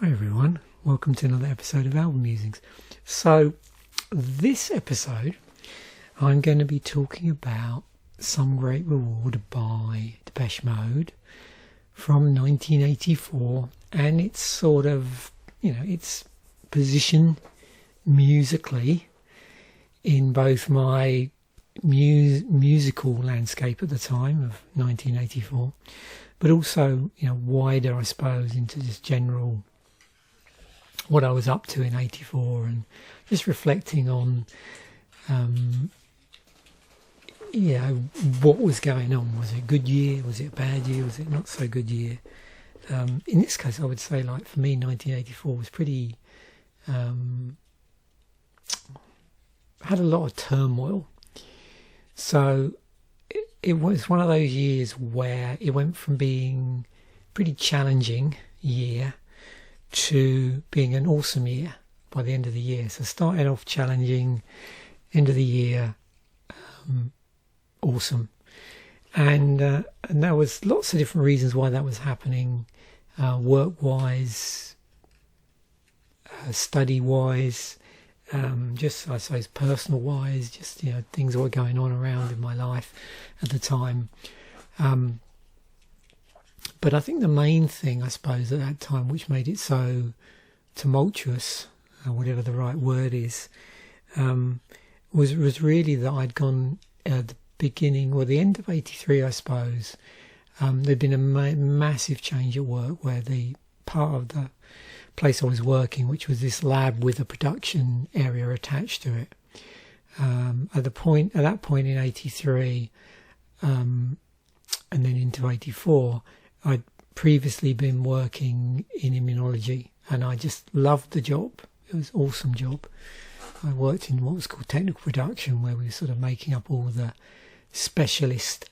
Hi everyone, welcome to another episode of Album Musings. So this episode I'm going to be talking about Some Great Reward by Depeche Mode from 1984 and its sort of, its position musically in both my musical landscape at the time of 1984, but also, wider, I suppose, into just general what I was up to in 84 and just reflecting on, what was going on. Was it a good year? Was it a bad year? Was it not so good year? In this case, I would say, like, for me, 1984 was pretty, had a lot of turmoil. So it was one of those years where it went from being a pretty challenging year to being an awesome year by the end of the year. So starting off challenging, end of the year, awesome. And there was lots of different reasons why that was happening, work-wise, study-wise, just, I suppose, personal-wise, just, things that were going on around in my life at the time. But I think the main thing, I suppose, at that time, which made it so tumultuous, whatever the right word is, was really that I'd gone at the beginning, or the end of 83, I suppose. There'd been a massive change at work where the part of the place I was working, which was this lab with a production area attached to it, at that point in 83, and then into 84, I'd previously been working in immunology and I just loved the job. It was an awesome job. I worked in what was called technical production, where we were sort of making up all the specialist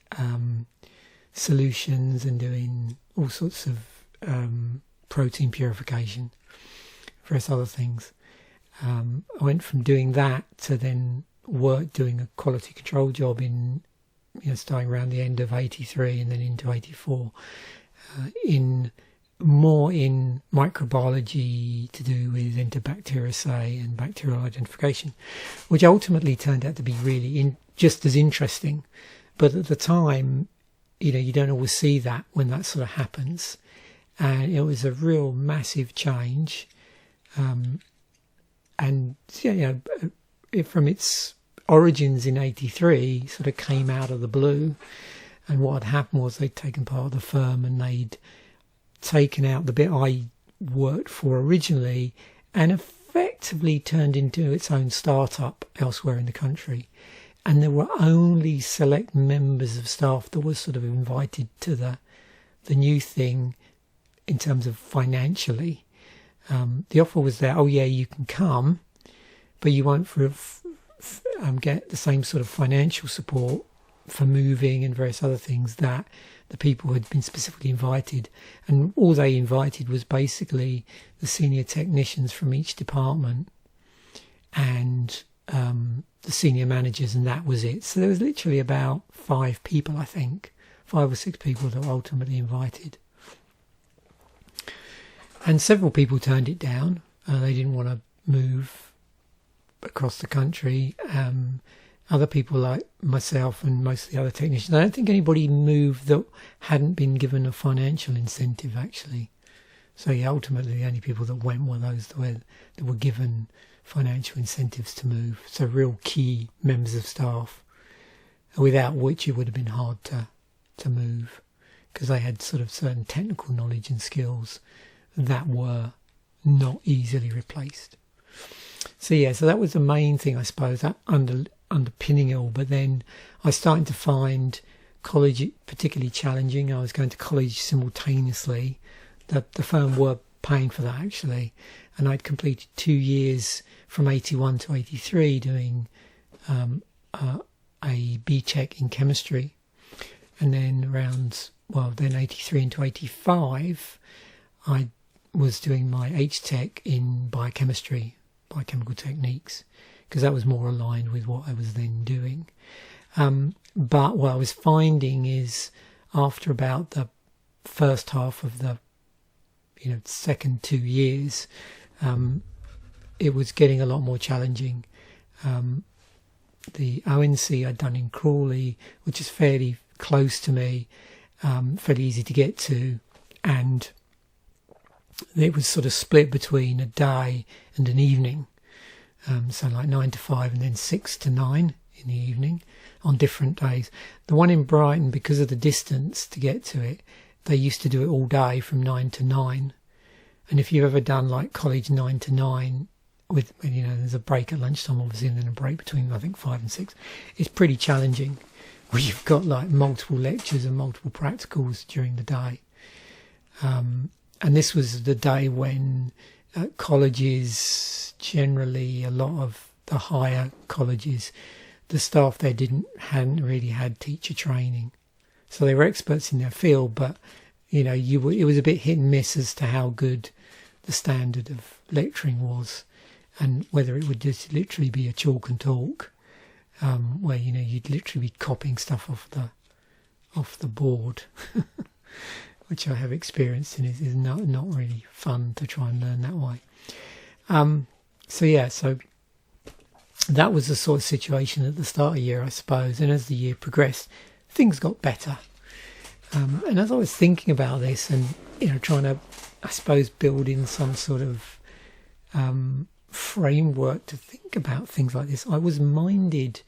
solutions and doing all sorts of protein purification, various other things. I went from doing that to then doing a quality control job in, starting around the end of 83 and then into 84, in microbiology to do with relesaed and bacterial identification, which ultimately turned out to be really just as interesting. But at the time, you don't always see that when that sort of happens. And it was a real massive change. And it, from its origins in 83, sort of came out of the blue. And what had happened was they'd taken part of the firm and they'd taken out the bit I worked for originally and effectively turned into its own startup elsewhere in the country. And there were only select members of staff that were sort of invited to the new thing in terms of financially. The offer was there, you can come, but you won't get the same sort of financial support for moving and various other things that the people had been specifically invited. And all they invited was basically the senior technicians from each department and the senior managers, and that was it. So there was literally about 5 people, I think, 5 or 6 people that were ultimately invited. And several people turned it down. They didn't want to move across the country. Other people like myself and most of the other technicians, I don't think anybody moved that hadn't been given a financial incentive, actually. So ultimately the only people that went were those that were given financial incentives to move. So real key members of staff, without which it would have been hard to move, because they had sort of certain technical knowledge and skills that were not easily replaced. So that was the main thing, I suppose, that underpinning it all. But then I started to find college particularly challenging. I was going to college simultaneously. The firm were paying for that, actually, and I'd completed 2 years from 81 to 83 doing a B.Tech in chemistry, and then then 83 into 85 I was doing my H.Tech in biochemistry, biochemical techniques, because that was more aligned with what I was then doing. But what I was finding is, after about the first half of the second 2 years, it was getting a lot more challenging. The ONC I'd done in Crawley, which is fairly close to me, fairly easy to get to, and it was sort of split between a day and an evening, so like 9 to 5 and then 6 to 9 in the evening on different days. The one in Brighton, because of the distance to get to it, they used to do it all day from 9 to 9. And if you've ever done like college 9 to 9 with, there's a break at lunchtime obviously, and then a break between I think 5 and 6, it's pretty challenging, where you've got like multiple lectures and multiple practicals during the day. And this was the day when colleges, generally a lot of the higher colleges, the staff there hadn't really had teacher training. So they were experts in their field, but it was a bit hit and miss as to how good the standard of lecturing was, and whether it would just literally be a chalk and talk, where you'd literally be copying stuff off the board, which I have experienced, and is not really fun to try and learn that way. So that was the sort of situation at the start of the year, I suppose. And as the year progressed, things got better. And as I was thinking about this and, trying to, I suppose, build in some sort of framework to think about things like this, I was minded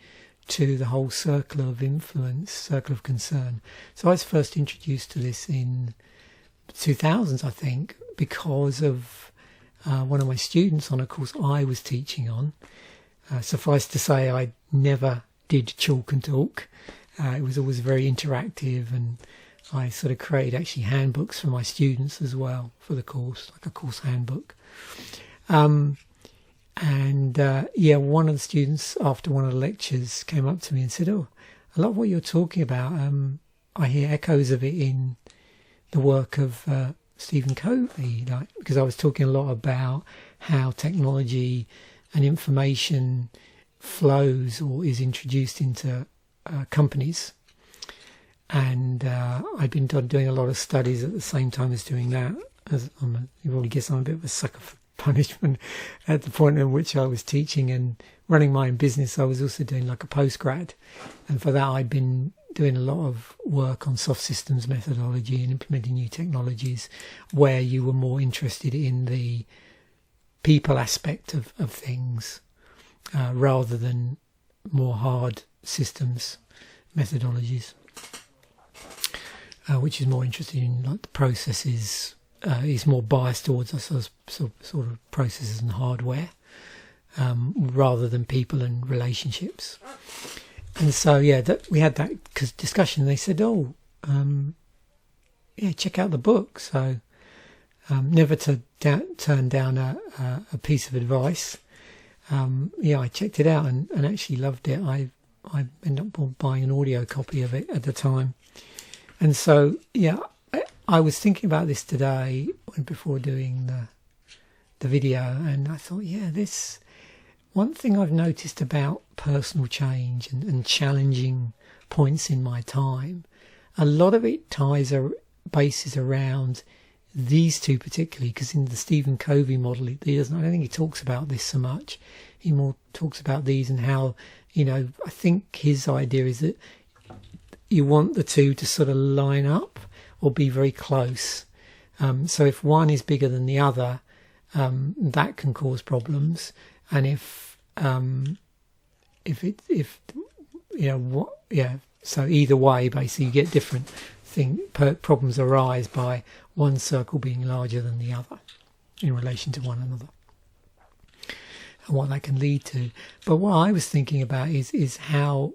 to the whole circle of influence, circle of concern. So I was first introduced to this in 2000s, I think, because of one of my students on a course I was teaching on. Suffice to say, I never did chalk and talk. It was always very interactive, and I sort of created actually handbooks for my students as well for the course, like a course handbook. One of the students after one of the lectures came up to me and said, "Oh, a lot of what you're talking about, I hear echoes of it in the work of Stephen Covey," because I was talking a lot about how technology and information flows or is introduced into companies. And I've been doing a lot of studies at the same time as doing that. You probably guess I'm a bit of a sucker for punishment. At the point in which I was teaching and running my own business, I was also doing like a postgrad. And for that, I'd been doing a lot of work on soft systems methodology and implementing new technologies, where you were more interested in the people aspect of things rather than more hard systems methodologies, which is more interested in like the processes, is more biased towards sort of processes and hardware rather than people and relationships. And so we had that discussion. They said, check out the book. So never to turn down a piece of advice. I checked it out and actually loved it. I ended up buying an audio copy of it at the time. And so, I was thinking about this today before doing the video, and I thought, this one thing I've noticed about personal change and challenging points in my time, a lot of it bases around these two particularly, because in the Stephen Covey model, I don't think he talks about this so much. He more talks about these and how, I think his idea is that you want the two to sort of line up or be very close. So if one is bigger than the other, that can cause problems. And so either way, basically, you get different problems arise by one circle being larger than the other in relation to one another, and what that can lead to. But what I was thinking about is how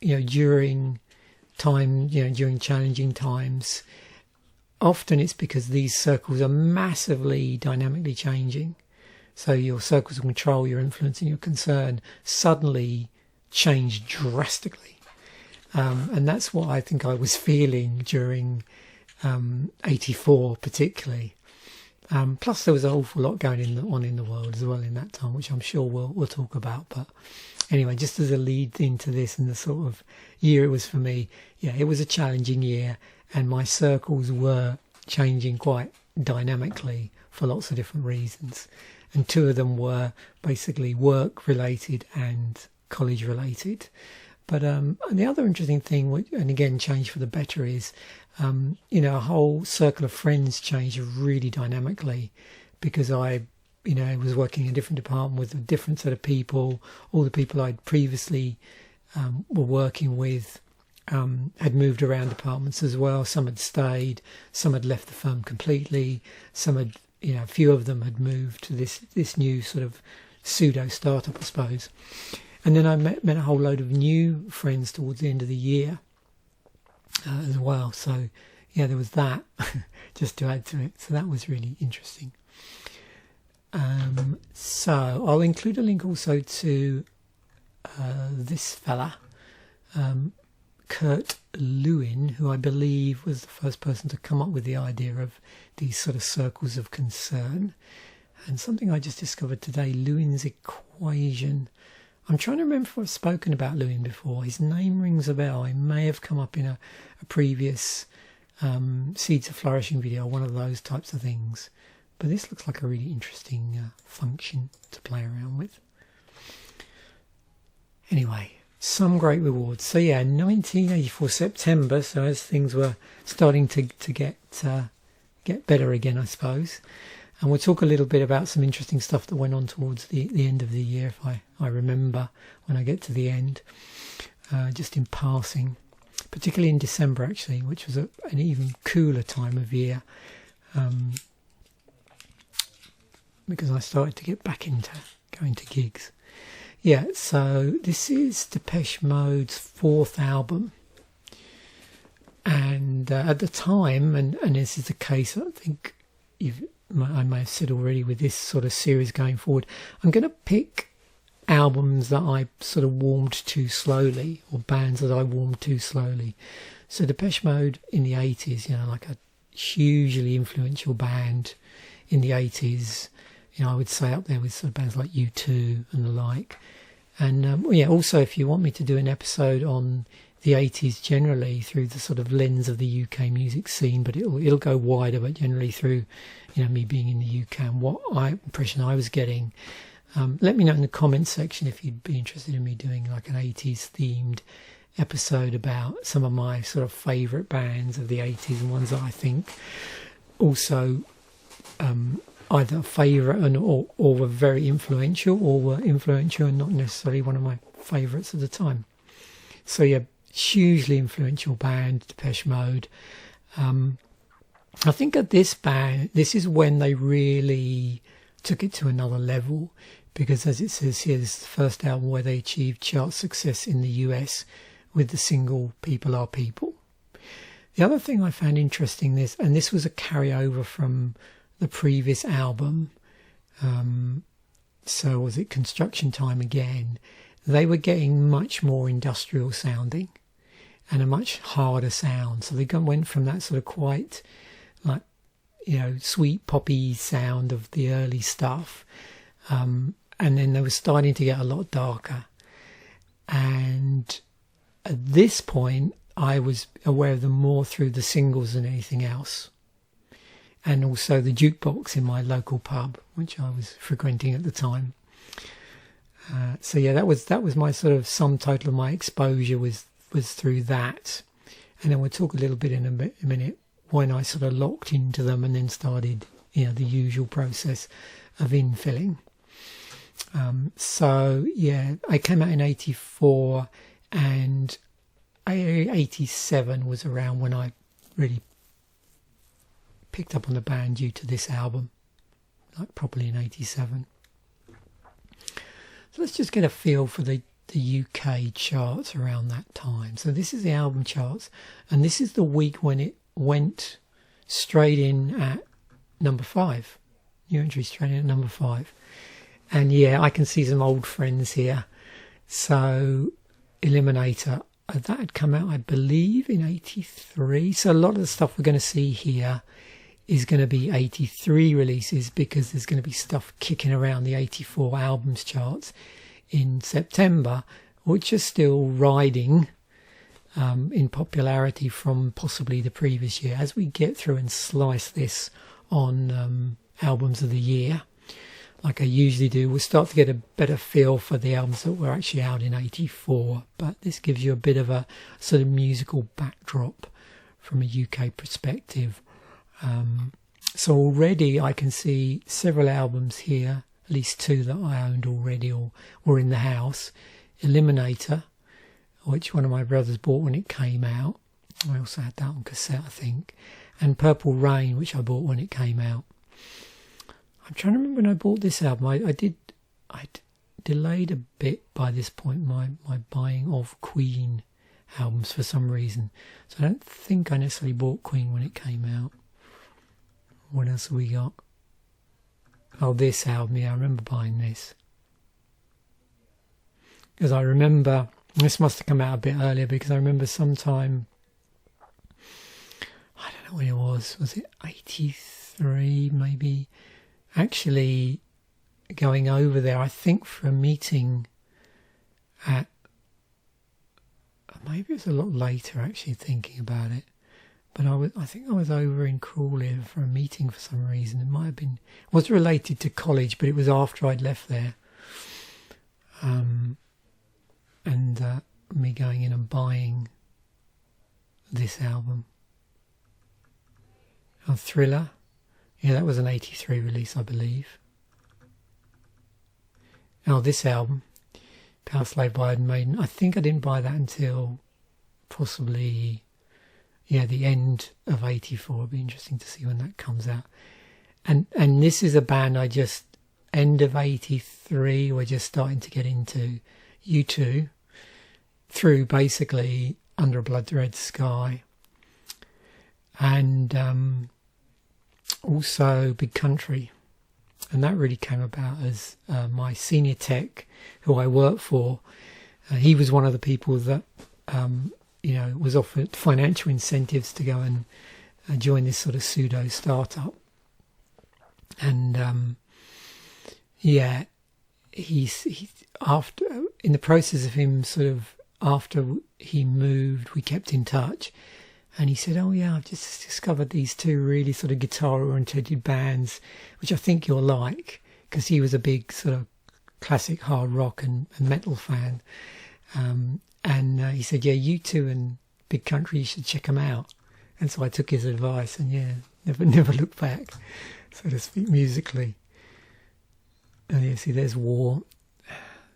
during challenging times, often it's because these circles are massively dynamically changing. So your circles of control, your influence and your concern suddenly change drastically. And that's what I think I was feeling during 84 particularly. Plus there was an awful lot going on in the world as well in that time, which I'm sure we'll talk about. But anyway, just as a lead into this and the sort of year it was for me, it was a challenging year, and my circles were changing quite dynamically for lots of different reasons. And two of them were basically work related and college related. But and the other interesting thing, and again changed for the better, is a whole circle of friends changed really dynamically, because I was working in a different department with a different set of people. All the people I'd previously were working with had moved around departments as well. Some had stayed, some had left the firm completely, some had, a few of them had moved to this new sort of pseudo startup, I suppose. And then I met a whole load of new friends towards the end of the year as well. So yeah, there was that just to add to it. So that was really interesting. So I'll include a link also to this fella, Kurt Lewin, who I believe was the first person to come up with the idea of these sort of circles of concern. And something I just discovered today, Lewin's equation. I'm trying to remember if I've spoken about Lewin before. His name rings a bell. He may have come up in a previous Seeds of Flourishing video, one of those types of things. But this looks like a really interesting function to play around with. Anyway, some great rewards. So yeah, 1984 September. So as things were starting to get better again, I suppose. And we'll talk a little bit about some interesting stuff that went on towards the end of the year, if I remember when I get to the end, just in passing, particularly in December actually, which was an even cooler time of year. Because I started to get back into going to gigs. Yeah, so this is Depeche Mode's fourth album. And at the time, and this is the case, I think I may have said already with this sort of series going forward, I'm going to pick albums that I sort of warmed to slowly, or bands that I warmed to slowly. So Depeche Mode in the 80s, like a hugely influential band in the 80s. I would say up there with sort of bands like U2 and the like. And also if you want me to do an episode on the 80s generally through the sort of lens of the UK music scene, but it'll go wider, but generally through, me being in the UK and what impression I was getting. Let me know in the comments section if you'd be interested in me doing like an 80s themed episode about some of my sort of favourite bands of the 80s and ones that I think also either favourite or were very influential, or were influential and not necessarily one of my favourites at the time. So yeah, hugely influential band, Depeche Mode. I think at this band, this is when they really took it to another level, because as it says here, this is the first album where they achieved chart success in the US with the single People Are People. The other thing I found interesting, and this was a carryover from the previous album, so was it Construction Time again, they were getting much more industrial sounding and a much harder sound. So they went from that sort of quite like, sweet poppy sound of the early stuff, and then they were starting to get a lot darker. And at this point I was aware of them more through the singles than anything else, and also the jukebox in my local pub, which I was frequenting at the time. So yeah, that was my sort of sum total of my exposure was through that. And then we'll talk a little bit in a minute when I sort of locked into them and then started, the usual process of infilling. So yeah, I came out in 84, and 87 was around when I really picked up on the band due to this album, like properly in 87. So let's just get a feel for the UK charts around that time. So this is the album charts, and this is the week when it went straight in at number 5. New entry straight in at number 5. And yeah, I can see some old friends here. So Eliminator, that had come out, I believe, in 83. So a lot of the stuff we're going to see here is going to be 83 releases, because there's going to be stuff kicking around the 84 albums charts in September, which are still riding in popularity from possibly the previous year. As we get through and slice this on albums of the year, like I usually do. We'll start to get a better feel for the albums that were actually out in '84, but this gives you a bit of a sort of musical backdrop from a UK perspective. So already I can see several albums here, at least 2 that I owned already or were in the house. Eliminator, which one of my brothers bought when it came out. I also had that on cassette, I think. And Purple Rain, which I bought when it came out. I'm trying to remember when I bought this album. I delayed a bit by this point my buying of Queen albums for some reason. So I don't think I necessarily bought Queen when it came out. What else have we got? Oh, this album. Yeah, I remember buying this. Because I remember, this must have come out a bit earlier, because I remember sometime, I don't know when it was it 83 maybe? Actually going over there, I think for a meeting at, maybe it was a lot later actually thinking about it. But I think I was over in Crawley for a meeting for some reason. It might have been, it was related to college, but it was after I'd left there. And me going in and buying this album. Oh, Thriller. Yeah, that was an 83 release, I believe. Oh, this album, Power Slave by Iron Maiden. I think I didn't buy that until possibly, the end of 84. It'll be interesting to see when that comes out. And this is a band I just, end of 83, we're just starting to get into U2 through basically Under a Blood Red Sky. And also Big Country. And that really came about as my senior tech, who I worked for, he was one of the people that was offered financial incentives to go and join this sort of pseudo startup. And he's after, in the process of him sort of, after he moved, we kept in touch, and he said, "Oh yeah, I've just discovered these 2 really sort of guitar-oriented bands, which I think you'll like," because he was a big sort of classic hard rock and metal fan. And he said, "Yeah, U2 and Big Country, you should check them out." And so I took his advice, and never looked back, so to speak, musically. And see, there's War.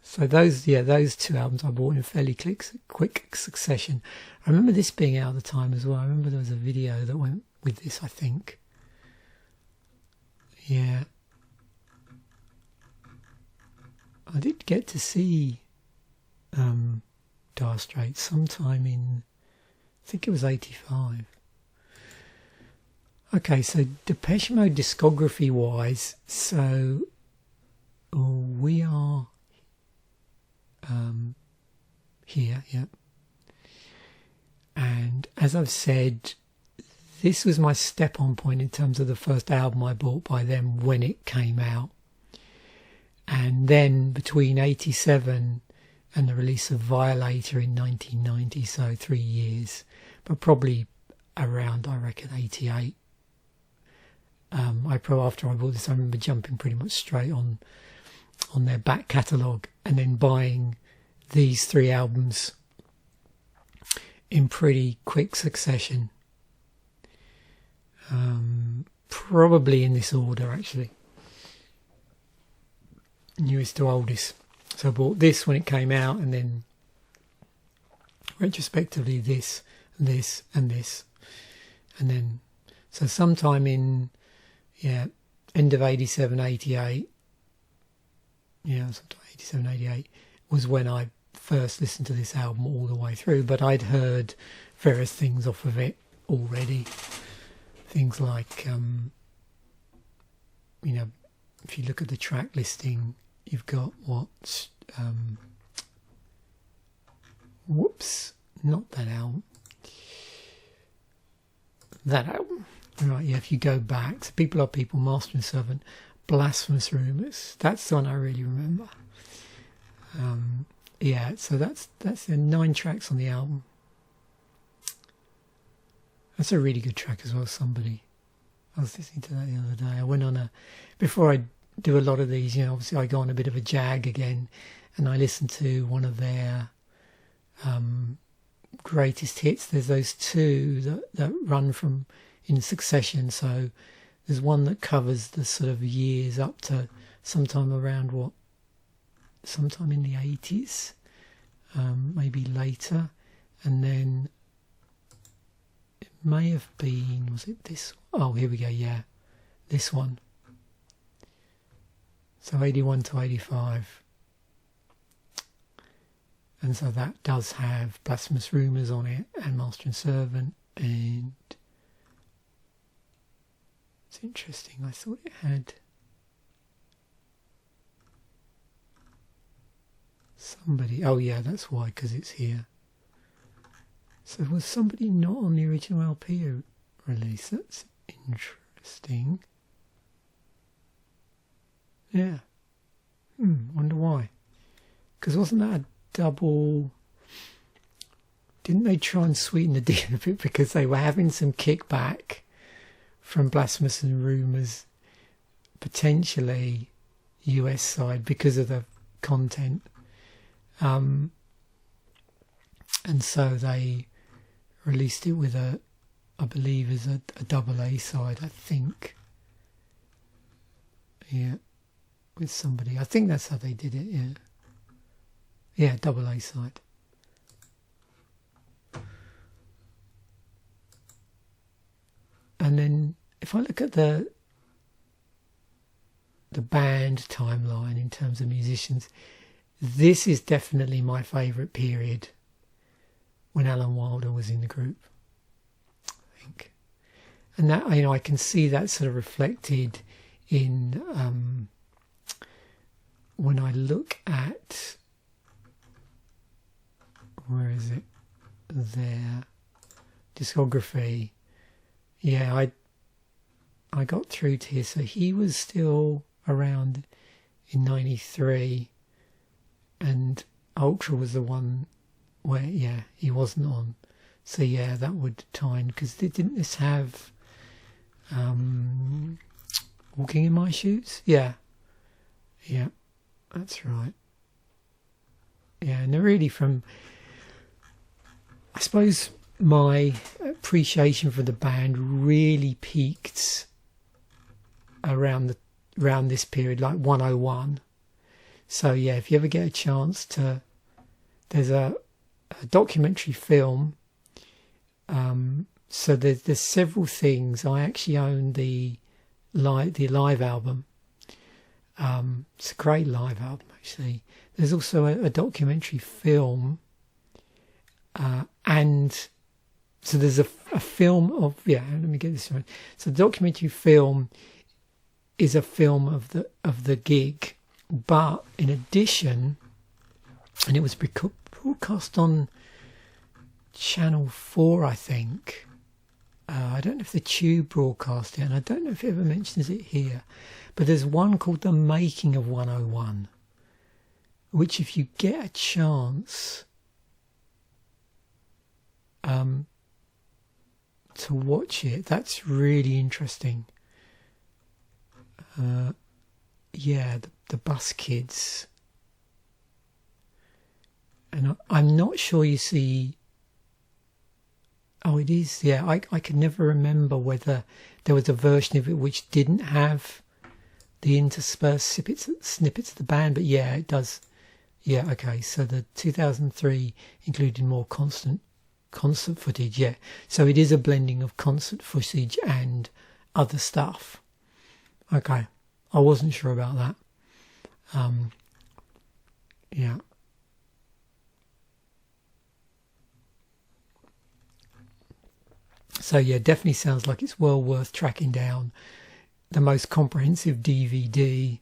So those 2 albums I bought in fairly quick succession. I remember this being out at the time as well. I remember there was a video that went with this, I think. Yeah. I did get to see Dire Straits sometime in, I think it was 85. Okay, so Depeche Mode discography wise, so we are here, yeah. And as I've said, this was my step-on point in terms of the first album I bought by them when it came out. And then between 87 and the release of Violator in 1990, so 3 years, but probably around, I reckon, 88. After I bought this, I remember jumping pretty much straight on their back catalogue and then buying these 3 albums in pretty quick succession. Probably in this order, actually. Newest to oldest. So I bought this when it came out, and then retrospectively this, and this, and this. And then, so sometime in, end of 87, 88, sometime 87, 88, was when I first listened to this album all the way through, but I'd heard various things off of it already. Things like, if you look at the track listing, you've got not that album. That album. Right, if you go back to People Are People, Master and Servant, Blasphemous Rumours, that's the one I really remember. So that's 9 tracks on the album. That's a really good track as well, Somebody. I was listening to that the other day. I went on before I do a lot of these, obviously I go on a bit of a jag again, and I listen to one of their greatest hits. There's those two that run from in succession. So there's one that covers the sort of years up to sometime in the 80s, maybe later, and then it may have been, was it this? Oh, here we go, yeah, this one. So 81 to 85. And so that does have Blasphemous Rumours on it, and Master and Servant, and it's interesting, I thought it had somebody, oh yeah, that's why, because it's here. So was somebody not on the original LP release? That's interesting. Yeah. Wonder why. Because wasn't that a double... Didn't they try and sweeten the deal a bit because they were having some kickback from Blasphemous and Rumours, potentially US side, because of the content? And so they released it with I believe as a double A side, I think. Yeah, with somebody. I think that's how they did it, yeah. Yeah, double A side. And then if I look at the band timeline in terms of musicians, this is definitely my favourite period when Alan Wilder was in the group, I think. And that, I can see that sort of reflected in when I look at, where is it, their discography. Yeah, I got through to here. So he was still around in 93, and Ultra was the one where, yeah, he wasn't on. So yeah, that would tie in, because didn't this have Walking in My Shoes? Yeah, that's right. Yeah, and they're really from, I suppose my appreciation for the band really peaked around this period, like 101. So yeah, if you ever get a chance to, there's a documentary film. So there's several things. I actually own the live album. It's a great live album, actually. There's also a documentary film, and so there's a film of, yeah, let me get this right. So the documentary film is a film of the gig, but in addition, and it was broadcast on Channel 4, I think. I don't know if the Tube broadcast it, and I don't know if it ever mentions it here, but there's one called The Making of 101, which if you get a chance to watch it, that's really interesting. Yeah, the Bus Kids. And I'm not sure you see... Oh, it is, yeah. I could never remember whether there was a version of it which didn't have the interspersed snippets of the band, but yeah, it does. Yeah, okay. So the 2003 included more concert footage, yeah. So it is a blending of concert footage and other stuff. Okay, I wasn't sure about that. Yeah. So yeah, definitely sounds like it's well worth tracking down the most comprehensive DVD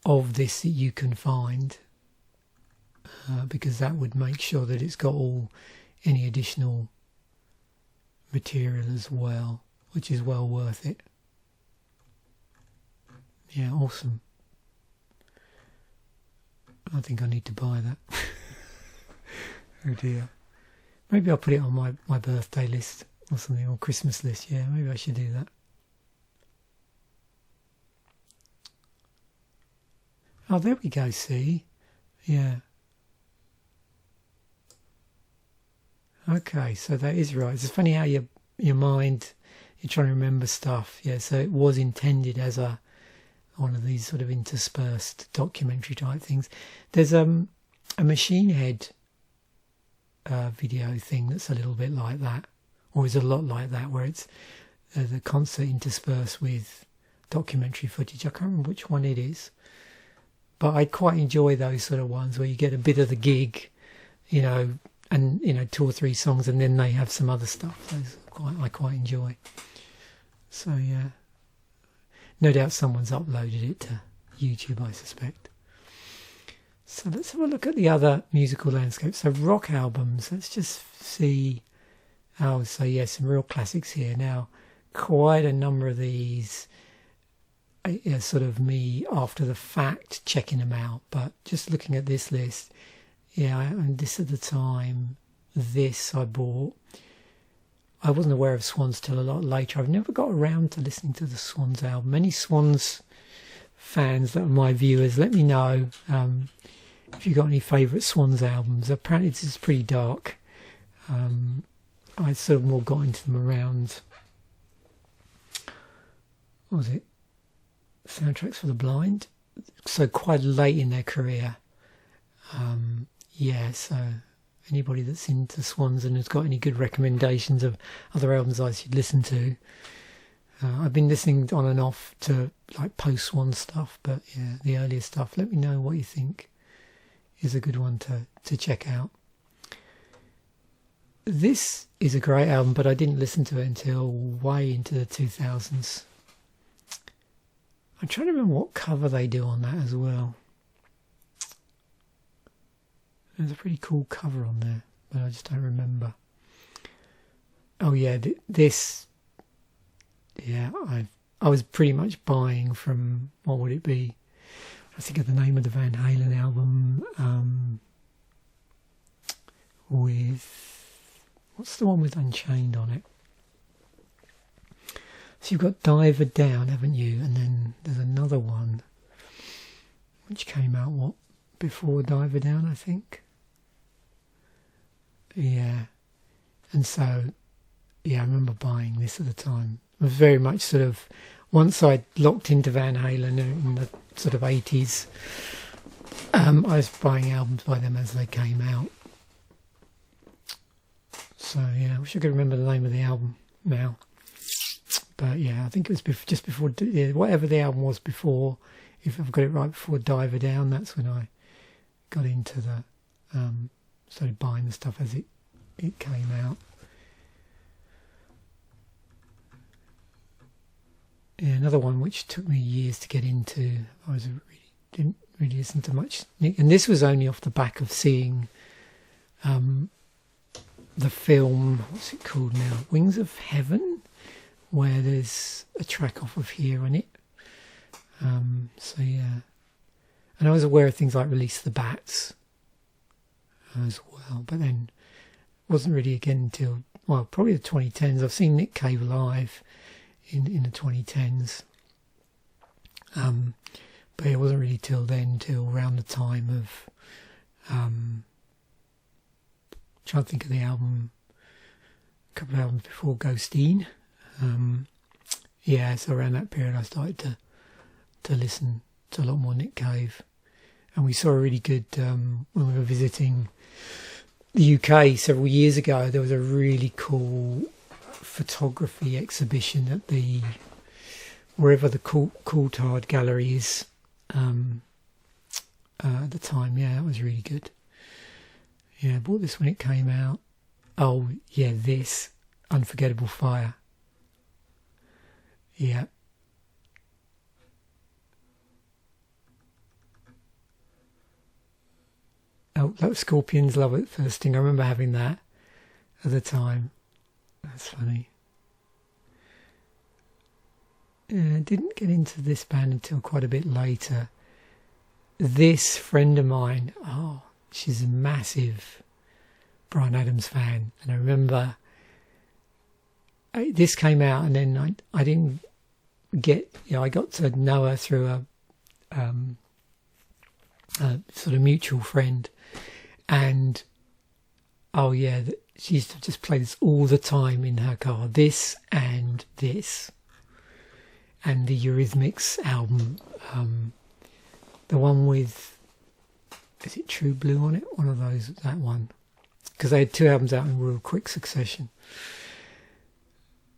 of this that you can find, because that would make sure that it's got any additional material as well, which is well worth it. Yeah, awesome. I think I need to buy that. Oh dear. Maybe I'll put it on my birthday list or something, or Christmas list. Yeah, maybe I should do that. Oh, there we go, see? Yeah. Okay, so that is right. It's funny how your mind, you're trying to remember stuff. Yeah, so it was intended as one of these sort of interspersed documentary type things. There's a Machine Head video thing that's a little bit like that, or is a lot like that, where it's the concert interspersed with documentary footage. I can't remember which one it is, but I quite enjoy those sort of ones where you get a bit of the gig, and 2 or 3 songs, and then they have some other stuff. Those I quite enjoy. So yeah, no doubt someone's uploaded it to YouTube, I suspect. So let's have a look at the other musical landscape. So rock albums, let's just see. Oh, so yeah, some real classics here. Now, quite a number of these are sort of me after the fact checking them out, but just looking at this list, yeah, and this at the time, this I bought. I wasn't aware of Swans till a lot later. I've never got around to listening to the Swans album. Any Swans fans that are my viewers, let me know if you've got any favourite Swans albums. Apparently this is pretty dark. I sort of more got into them around, what was it, Soundtracks for the Blind? So quite late in their career. Yeah, so anybody that's into Swans and has got any good recommendations of other albums I should listen to. I've been listening on and off to like post-Swan stuff, but yeah, the earlier stuff, let me know what you think is a good one to check out. This is a great album, but I didn't listen to it until way into the 2000s. I'm trying to remember what cover they do on that as well. There's a pretty cool cover on there, but I just don't remember. Oh yeah, this. Yeah, I was pretty much buying from, what would it be? I think of the name of the Van Halen album. With, what's the one with Unchained on it? So you've got Diver Down, haven't you? And then there's another one which came out, before Diver Down, I think. Yeah. And so, yeah, I remember buying this at the time. It was very much sort of, once I locked into Van Halen in the sort of 80s, I was buying albums by them as they came out. So, yeah, I wish I could remember the name of the album now. But, yeah, I think it was just before, whatever the album was before, if I've got it right, before Diver Down, that's when I got into the, started buying the stuff as it came out. Yeah, another one which took me years to get into. Didn't really listen to much Nick, and this was only off the back of seeing the film. What's it called now? Wings of Heaven, where there's a track off of Here on it. So yeah, and I was aware of things like Release the Bats as well, but then wasn't really again until probably the 2010s. I've seen Nick Cave live in the 2010s, but it wasn't really till around the time of trying to think of the album, a couple of albums before Ghosteen. Yeah, so around that period I started to listen to a lot more Nick Cave, and we saw a really good when we were visiting the UK several years ago. There was a really cool photography exhibition at wherever the Coulthard Gallery is at the time. Yeah, that was really good. Yeah, I bought this when it came out. Oh yeah, this Unforgettable Fire. Yeah. Oh, that was Scorpions Love at First Sting. I remember having that at the time. That's funny. Yeah, I didn't get into this band until quite a bit later. This friend of mine, she's a massive Bryan Adams fan. And I remember this came out, and then I didn't get, I got to know her through a sort of mutual friend, and oh yeah, she used to just play this all the time in her car. This and the Eurythmics album, the one with, is it True Blue on it? One of those, that one, because they had 2 albums out in real quick succession.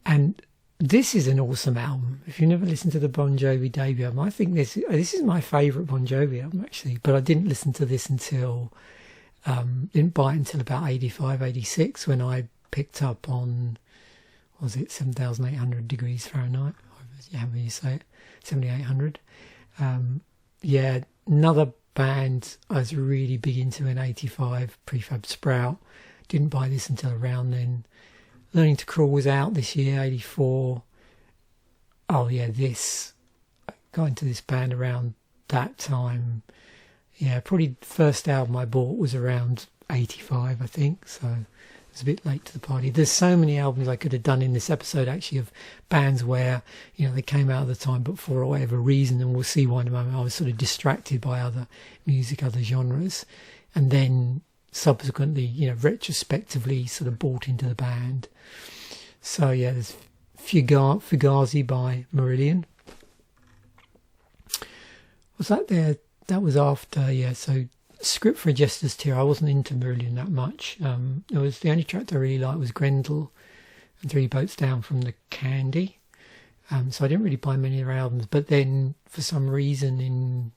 And this is an awesome album. If you never listened to the Bon Jovi debut album, I think this is my favourite Bon Jovi album actually. But I didn't listen to this until didn't buy it until about 85, 86 when I picked up on, was it 7,800 degrees Fahrenheit? However you say it, 7,800. Yeah, another band I was really big into in 85, Prefab Sprout. Didn't buy this until around then. Learning to Crawl was out this year, 84. Oh yeah, I got into this band around that time. Yeah, probably the first album I bought was around 85, I think, so it was a bit late to the party. There's so many albums I could have done in this episode, actually, of bands where, you know, they came out at the time, but for whatever reason, and we'll see why in a moment, I was sort of distracted by other music, other genres, and then subsequently, you know, retrospectively sort of bought into the band. So yeah, there's Fugazi by Marillion. Was that there? That was after, yeah. So Script for a Jester's Tear, I wasn't into Marillion that much. It was the only track that I really liked was Grendel and 3 Boats Down from the Candy. So I didn't really buy many of their albums. But then, for some reason, in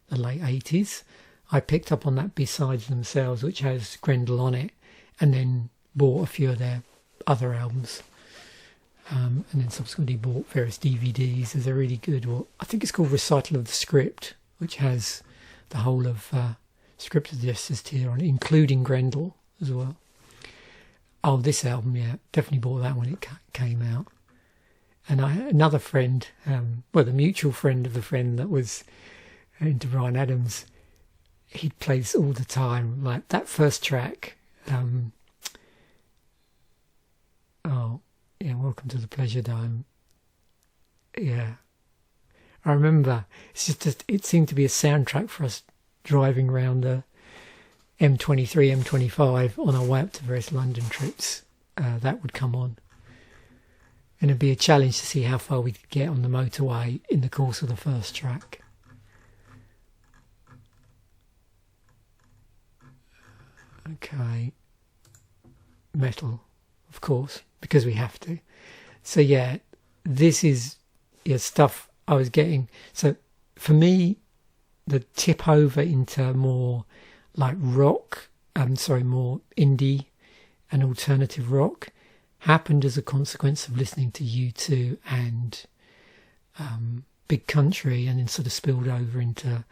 the late 80s, I picked up on that Besides Themselves, which has Grendel on it, and then bought a few of their other albums. And then subsequently bought various DVDs. There's a really good, I think it's called Recital of the Script, which has the whole of Script of the Jester's Tear on it, including Grendel as well. Oh, this album, yeah, definitely bought that when it came out. And another friend, the mutual friend of the friend that was into Bryan Adams, he'd play this all the time, like that first track. Welcome to the Pleasure Dome. Yeah, I remember. It seemed to be a soundtrack for us driving around the M23, M25 on our way up to various London trips. That would come on, and it'd be a challenge to see how far we could get on the motorway in the course of the first track. Okay, metal, of course, because we have to. So yeah, this is stuff I was getting. So for me, the tip over into more like rock, more indie and alternative rock happened as a consequence of listening to U2 and Big Country, and then sort of spilled over into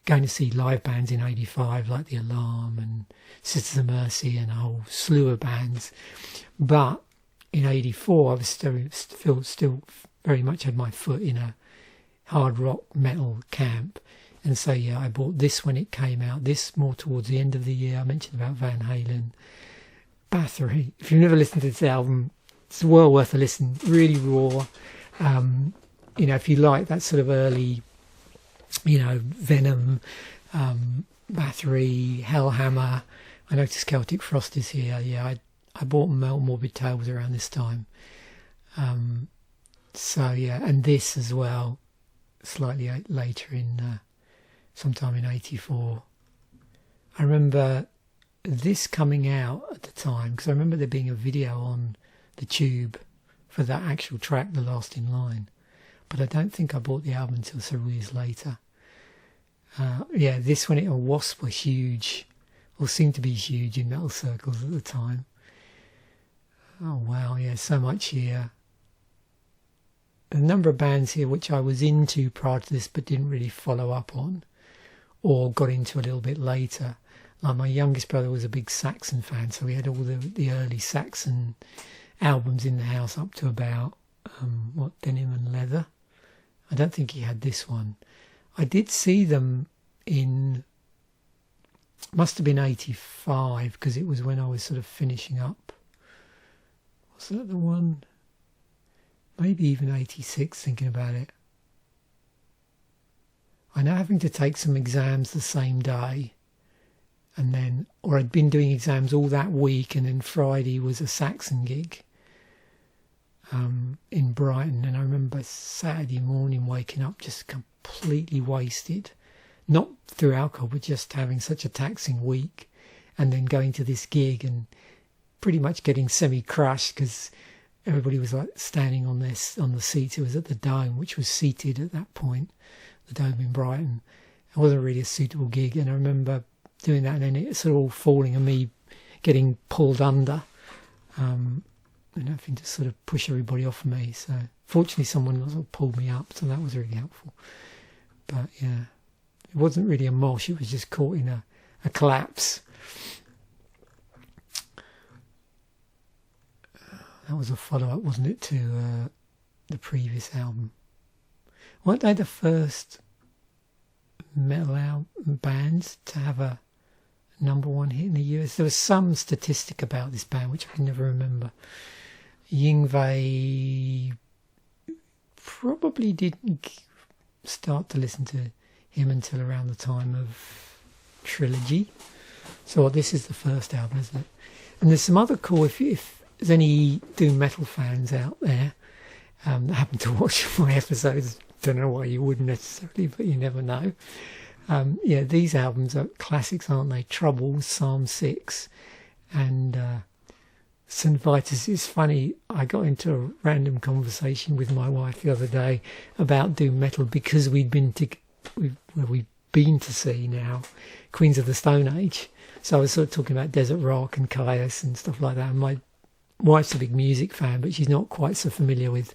going to see live bands in 85 like The Alarm and Sisters of Mercy and a whole slew of bands. But in 84 I was still very much had my foot in a hard rock metal camp, and so yeah, I bought this when it came out, this more towards the end of the year. I mentioned about Van Halen. Bathory, if you've never listened to this album, it's well worth a listen. Really raw. If you like that sort of early, Venom, Bathory, Hellhammer. I noticed Celtic Frost is here. Yeah, I bought Morbid Tales around this time. So yeah, and this as well, slightly later in sometime in 84. I remember this coming out at the time because I remember there being a video on the Tube for that actual track, The Last in Line, but I don't think I bought the album until several years later. This one, Wasp were huge, or seemed to be huge in metal circles at the time. Oh wow, yeah, so much here. A number of bands here which I was into prior to this but didn't really follow up on or got into a little bit later. Like my youngest brother was a big Saxon fan, so we had all the early Saxon albums in the house up to about Denim and Leather. I don't think he had this one. I did see them in, must have been 85, because it was when I was sort of finishing up. Was that the one? Maybe even 86, thinking about it. I know having to take some exams the same day, and then, or I'd been doing exams all that week, and then Friday was a Saxon gig in Brighton, and I remember Saturday morning waking up just completely wasted, not through alcohol, but just having such a taxing week, and then going to this gig and pretty much getting semi-crushed because everybody was like standing on the seats. It was at the Dome, which was seated at that point, the Dome in Brighton. It wasn't really a suitable gig, and I remember doing that, and then it sort of all falling and me getting pulled under, and having to sort of push everybody off of me. So fortunately someone sort of pulled me up, so that was really helpful. But yeah, it wasn't really a mosh, it was just caught in a collapse. That was a follow-up, wasn't it, to the previous album? Weren't they the first metal bands to have a #1 hit in the US? There was some statistic about this band, which I can never remember. Yngwie probably didn't start to listen to him until around the time of Trilogy. So this is the first album, isn't it? And there's some other cool, if there's any doom metal fans out there that happen to watch my episodes, don't know why you wouldn't necessarily, but you never know. Yeah, these albums are classics, aren't they? Trouble, Psalm 6, and St. Vitus. It's funny, I got into a random conversation with my wife the other day about doom metal because we've been to see now Queens of the Stone Age. So I was sort of talking about Desert Rock and Caius and stuff like that. And my wife's a big music fan, but she's not quite so familiar with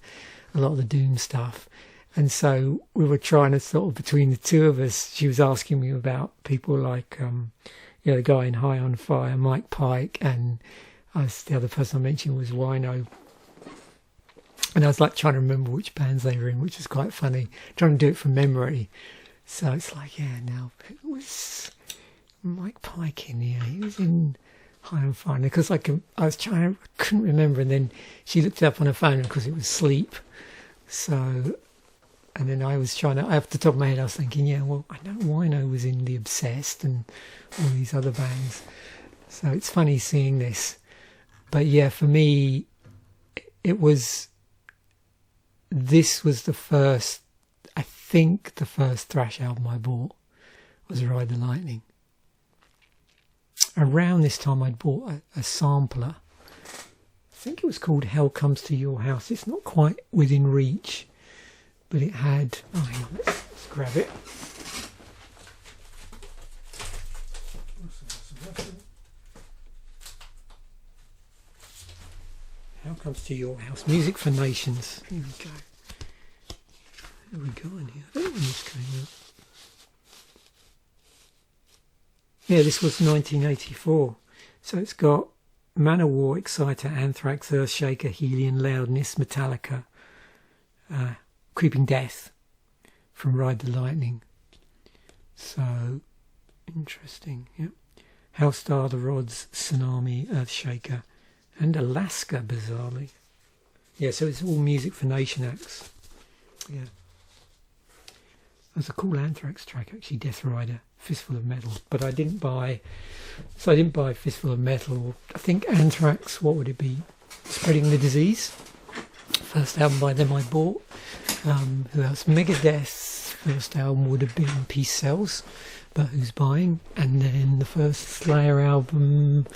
a lot of the doom stuff. And so we were trying to sort of, between the two of us, she was asking me about people like, the guy in High on Fire, Mike Pike, and the other person I mentioned was Wino. And I was like trying to remember which bands they were in, which is quite funny, trying to do it from memory. So it's like, yeah, now it was Mike Pike in here. He was in High on Fire. Because I couldn't remember, and then she looked it up on her phone because it was Sleep. So, and then I was trying to, off the top of my head, I was thinking, yeah, well, I know Wino was in The Obsessed and all these other bands. So it's funny seeing this. But yeah, for me, this was the first, I think the first thrash album I bought was Ride the Lightning. Around this time I'd bought a sampler. I think it was called Hell Comes to Your House. It's not quite within reach, but it had, hang on, let's grab it. Hell Comes to Your House. Music for Nations. Here we go. What have we got in here? I don't know when this came out. Yeah, this was 1984. So it's got Manowar, Exciter, Anthrax, Earthshaker, Helion, Loudness, Metallica, Creeping Death from Ride the Lightning. So, interesting, yep. Hellstar, The Rods, Tsunami, Earthshaker, and Alaska, bizarrely. Yeah, so it's all Music for Nation acts. Yeah. That's a cool Anthrax track, actually, Death Rider, Fistful of Metal. But I didn't buy Fistful of Metal. I think Anthrax, what would it be? Spreading the Disease. First album by them I bought. Who else? Megadeth's first album would have been Peace Sells, but Who's Buying? And then the first Slayer album, I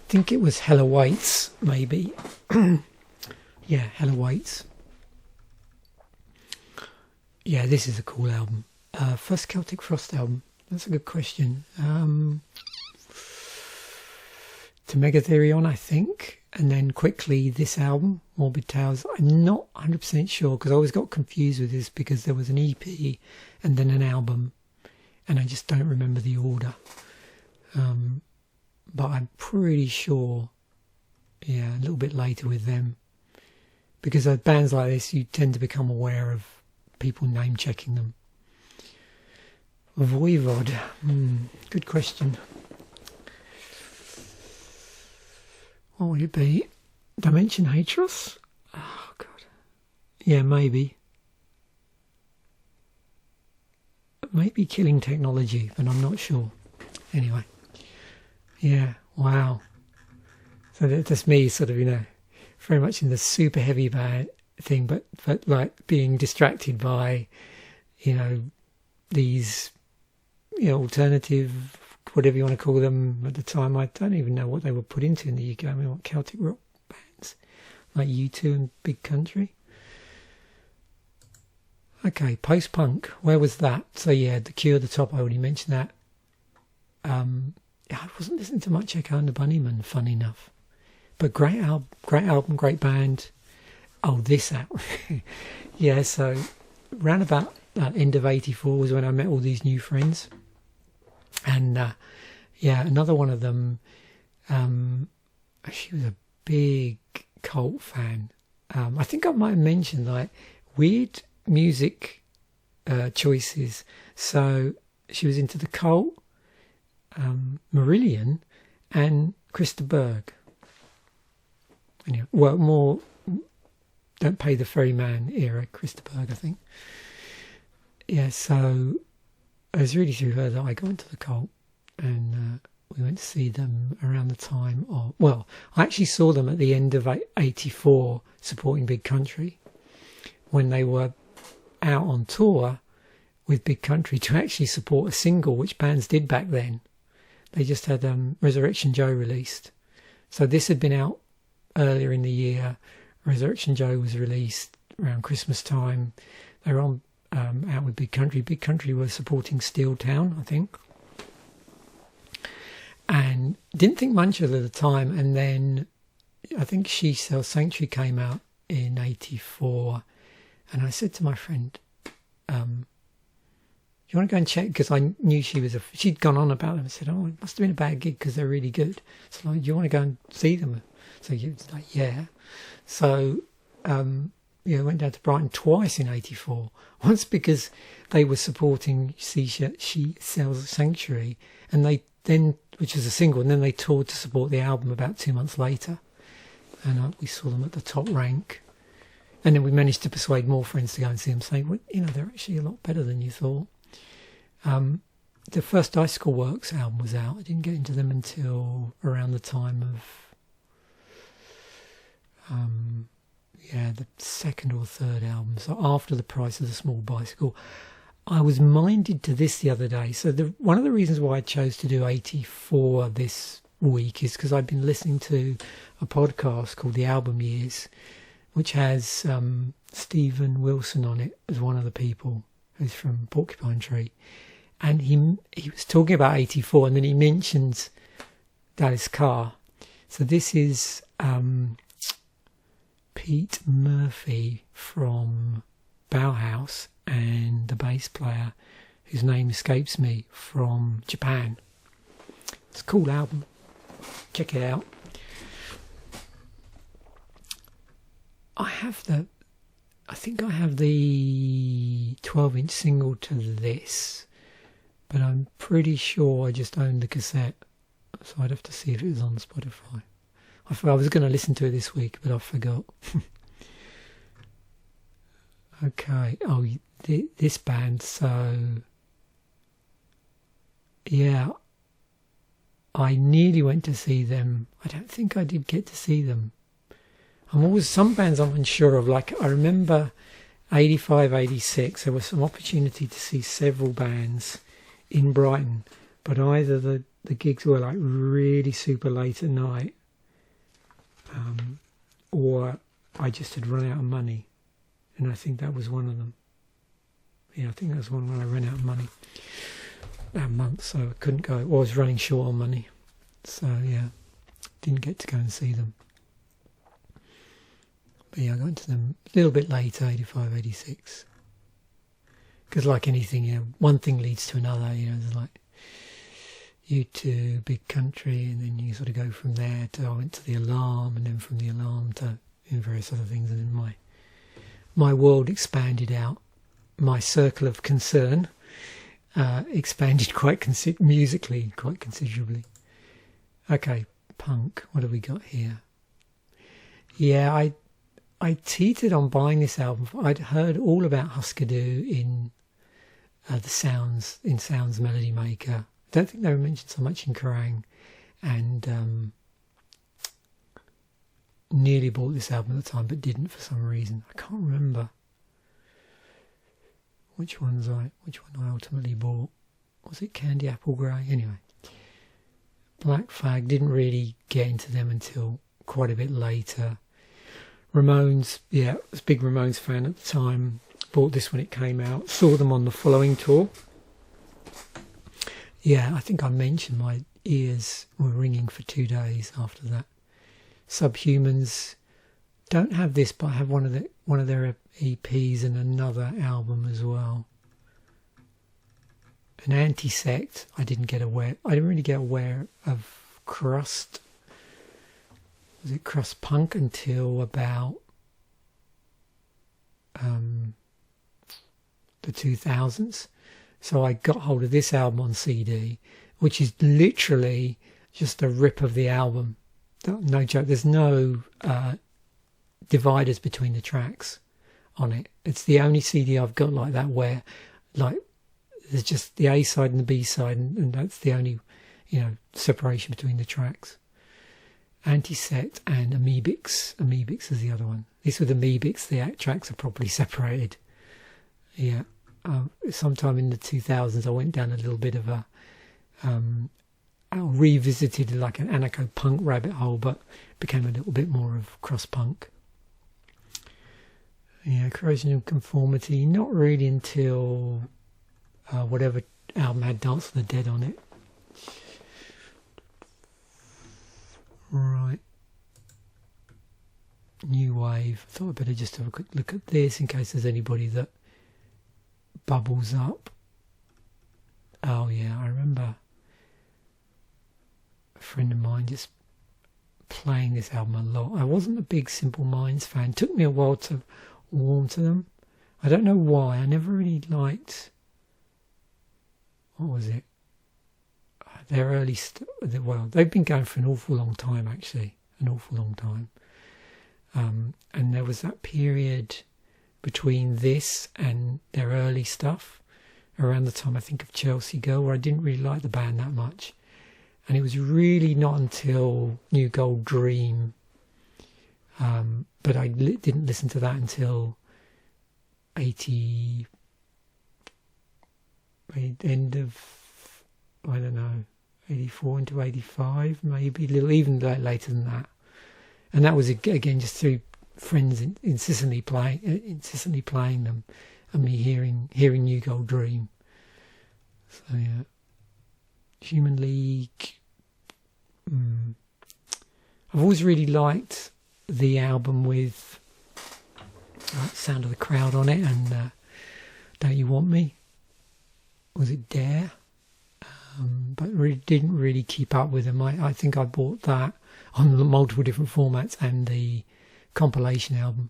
think it was Hell Awaits, maybe. Yeah, Hell Awaits. Yeah, this is a cool album. First Celtic Frost album. That's a good question. To Megatherion, I think. And then quickly this album, Morbid Tales. I'm not 100% sure because I always got confused with this because there was an EP and then an album. And I just don't remember the order. But I'm pretty sure, yeah, a little bit later with them. Because of bands like this, you tend to become aware of people name checking them. Voivod, good question. What would it be? Dimension Hatros? Oh god, yeah, maybe. maybe Killing Technology, but I'm not sure. Anyway, yeah, wow. So that's me, sort of, very much in the super heavy band thing, but like being distracted by, these, alternative, whatever you want to call them. At the time, I don't even know what they were put into in the UK. I mean, what Celtic rock bands like U2 and Big Country. Okay, post-punk, where was that? So yeah, The Cure, The Top, I already mentioned that. I wasn't listening to much Echo and the Bunnymen, fun enough. But great album, great band. Oh, this album. Yeah, so round about end of 84 was when I met all these new friends. And another one of them, she was a big Cult fan. I think I might have mentioned like weird music choices. So she was into the Cult, Marillion, and Christa Berg. Anyway, well, more Don't Pay the Ferryman era, Christa Berg, I think. Yeah, so it was really through her that I got into the Cult, and we went to see them around the time of... Well, I actually saw them at the end of 84 supporting Big Country when they were out on tour with Big Country to actually support a single, which bands did back then. They just had Resurrection Joe released. So this had been out earlier in the year. Resurrection Joe was released around Christmas time. They were on out with Big Country. Big Country was supporting Steel Town, I think. And didn't think much of it at the time. And then I think She Sells Sanctuary came out in 84. And I said to my friend, you want to go and check? Because I knew she'd gone on about them. I said, oh, it must have been a bad gig because they're really good. So like, do you want to go and see them? So he was like, yeah. So, went down to Brighton twice in 84. Once because they were supporting She Sells Sanctuary, and they then, which was a single, and then they toured to support the album about 2 months later. And we saw them at the Top Rank. And then we managed to persuade more friends to go and see them, saying, well, they're actually a lot better than you thought. The first Icicle Works album was out. I didn't get into them until around the time of the second or third album, so after The Price of the Small Bicycle. I was minded to this the other day. So one of the reasons why I chose to do 84 this week is because I've been listening to a podcast called The Album Years, which has Stephen Wilson on it as one of the people who's from Porcupine Tree. And he was talking about 84, and then he mentions Dallas Carr. So this is Pete Murphy from Bauhaus and the bass player, whose name escapes me, from Japan. It's a cool album. Check it out. I think I have the 12-inch single to this, but I'm pretty sure I just owned the cassette, so I'd have to see if it was on Spotify. I was going to listen to it this week, but I forgot. Okay. Oh, this band. So, yeah, I nearly went to see them. I don't think I did get to see them. Some bands I'm unsure of. Like, I remember 85, 86, there was some opportunity to see several bands in Brighton, but either the gigs were like really super late at night, or I just had run out of money, and I think that was one of them. Yeah, I think that was one when I ran out of money that month, so I couldn't go. Or I was running short on money, so yeah, didn't get to go and see them. But yeah, I got into them a little bit later, 85, 86. Because like anything, one thing leads to another, there's like U2, Big Country, and then you sort of go from there to, I went to the Alarm, and then from the Alarm to various other things, and then my world expanded out. My circle of concern expanded musically quite considerably. Okay, punk, what have we got here? Yeah, I teetered on buying this album. I'd heard all about Husker Du in the sounds in Sounds Melody Maker. I don't think they were mentioned so much in Kerrang, and nearly bought this album at the time, but didn't for some reason. I can't remember which one I ultimately bought. Was it Candy Apple Grey? Anyway, Black Flag, didn't really get into them until quite a bit later. Ramones, I was a big Ramones fan at the time. Bought this when it came out. Saw them on the following tour. Yeah, I think I mentioned my ears were ringing for 2 days after that. Subhumans, don't have this, but I have one of their EPs and another album as well. An Anti-Sect, I didn't really get aware of crust. Was it crust punk until about the 2000s? So I got hold of this album on CD, which is literally just a rip of the album. No joke. There's no dividers between the tracks on it. It's the only CD I've got like that where, like, there's just the A side and the B side, and that's the only, separation between the tracks. Anti-Sect and Amoebics. Amoebics is the other one. This with Amoebics, the tracks are properly separated. Yeah. Sometime in the 2000s, I went down a little bit of I revisited like an anarcho-punk rabbit hole, but became a little bit more of cross-punk. Yeah, Corrosion of Conformity, not really until whatever album had Dance of the Dead on it. Right. New Wave. I thought I'd better just have a quick look at this in case there's anybody that bubbles up. Oh yeah, I remember a friend of mine just playing this album a lot. I wasn't a big Simple Minds fan. It took me a while to warm to them. I don't know why. I never really liked, what was it? Their early they've been going for an awful long time, actually. An awful long time. And there was that period between this and their early stuff, around the time I think of Chelsea Girl, where I didn't really like the band that much. And it was really not until New Gold Dream, but I didn't listen to that until end of, I don't know, 84 into 85, maybe a little even later than that. And that was again just through friends incessantly playing them, and me hearing New Gold Dream. So yeah, Human League. I've always really liked the album with Sound of the Crowd on it, and Don't You Want Me? Was it Dare? But didn't really keep up with them. I think I bought that on multiple different formats and the compilation album.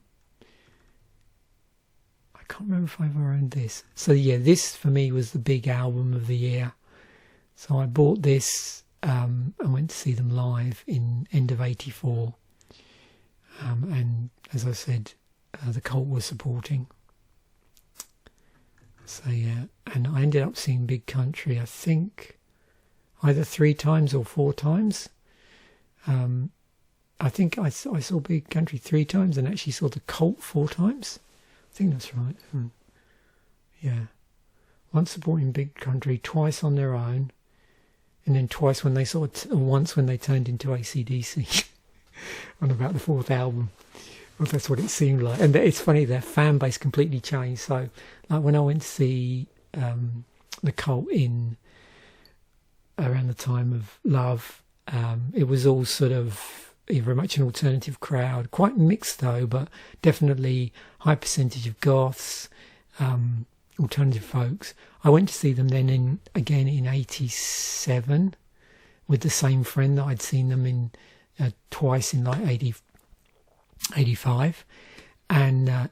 I can't remember if I ever owned this. So yeah, this for me was the big album of the year. So I bought this and went to see them live in end of 84. And as I said, the Cult was supporting. So yeah, and I ended up seeing Big Country, I think, either 3 times or 4 times. I think I saw Big Country 3 times and actually saw the Cult 4 times. I think that's right. Yeah. Once supporting Big Country, twice on their own, and then once when they turned into AC/DC on about the 4th album. Well, that's what it seemed like. And it's funny, their fan base completely changed. So, like when I went to see the Cult in around the time of Love, it was all sort of very much an alternative crowd, quite mixed though, but definitely high percentage of goths, alternative folks. I went to see them then again in 87 with the same friend that I'd seen them in twice in like 85, and a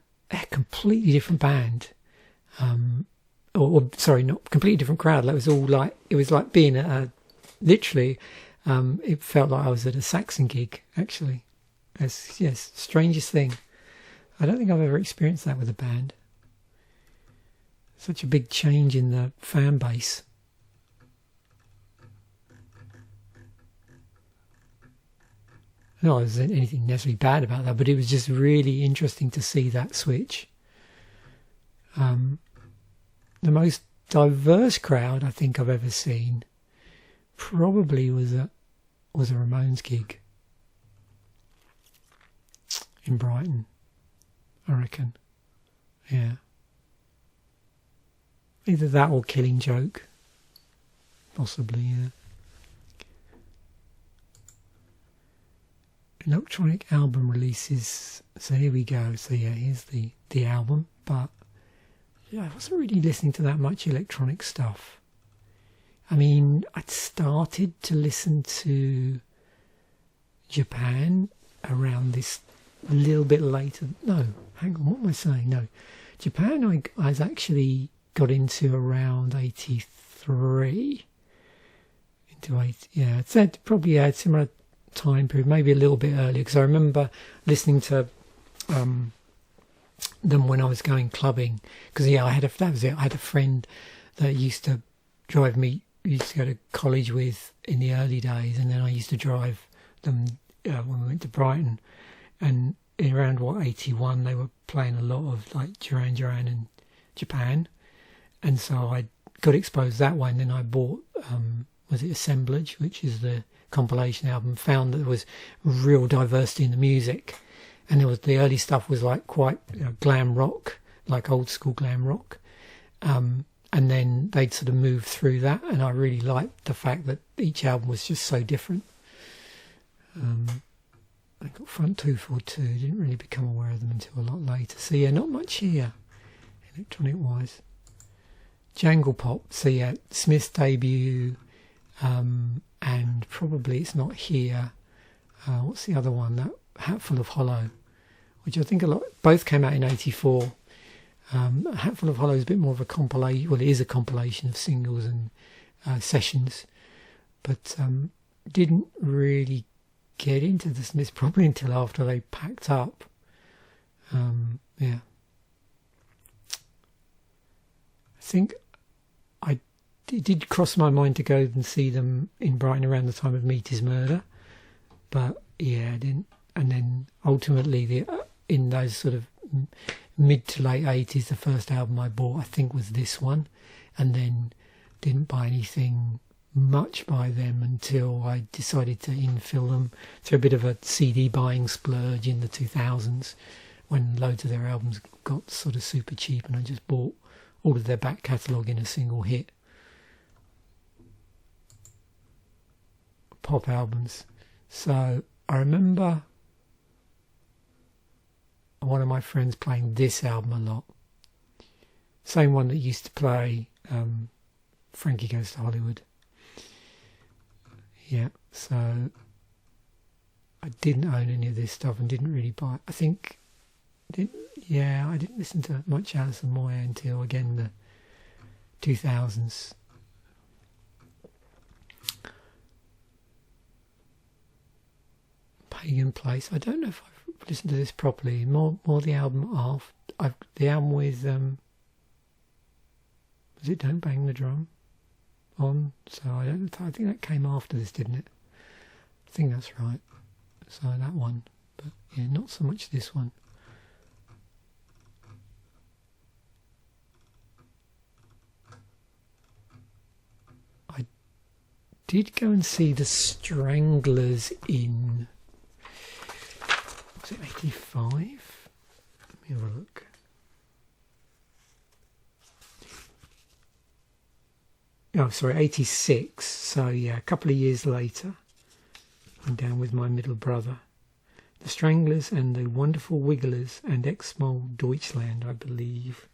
completely different band. Sorry, not completely different crowd. It was like being at literally. It felt like I was at a Saxon gig, actually. Yes, strangest thing. I don't think I've ever experienced that with a band. such a big change in the fan base. Not there's anything necessarily bad about that, but it was just really interesting to see that switch. The most diverse crowd I think I've ever seen probably was a Ramones gig in Brighton, I reckon. Yeah. Either that or Killing Joke. Possibly, yeah. Electronic album releases. So here we go. So yeah, here's the album. But yeah, I wasn't really listening to that much electronic stuff. I mean, I'd started to listen to Japan around this a little bit later. No, hang on, what am I saying? No. Japan I actually got into around 83. Yeah, it's probably a similar time period, maybe a little bit earlier, because I remember listening to them when I was going clubbing. Because yeah, that was it. I had a friend that used to drive me. Used to go to college with in the early days, and then I used to drive them when we went to Brighton. And in around 81, they were playing a lot of like Duran Duran and Japan, and so I got exposed that way. And then I bought was it Assemblage, which is the compilation album. Found that there was real diversity in the music, and the early stuff was like quite glam rock, like old school glam rock. And then they'd sort of moved through that, and I really liked the fact that each album was just so different. I got Front 242, didn't really become aware of them until a lot later. So yeah, not much here, electronic-wise. Jangle Pop, so yeah, Smith's debut, and probably it's not here. What's the other one? That Hatful of Hollow, which I think both came out in 84. A Hatful of Hollow is a bit more of a compilation. Well, it is a compilation of singles and sessions, but didn't really get into the Smiths probably until after they packed up. Yeah, I think it did cross my mind to go and see them in Brighton around the time of Meet Is Murder, but yeah, I didn't. And then ultimately, in those sort of mid to late 80s, the first album I bought I think was this one, and then didn't buy anything much by them until I decided to infill them through a bit of a CD buying splurge in the 2000s, when loads of their albums got sort of super cheap, and I just bought all of their back catalogue in a single hit. Pop albums. So I remember one of my friends playing this album a lot. Same one that used to play Frankie Goes to Hollywood. Yeah, so I didn't own any of this stuff and didn't really buy it. I didn't listen to much Alison Moyer until, again, the 2000s. Pagan Place. I don't know if I've listened to this properly. More the album after. The album with was it Don't Bang the Drum on? So I think that came after this, didn't it? I think that's right. So that one, but yeah, not so much this one. I did go and see the Stranglers in, was it 85? Let me have a look. Oh, sorry, 86. So yeah, a couple of years later, I'm down with my middle brother. The Stranglers and the Wonderful Wigglers and Exmo Deutschland, I believe.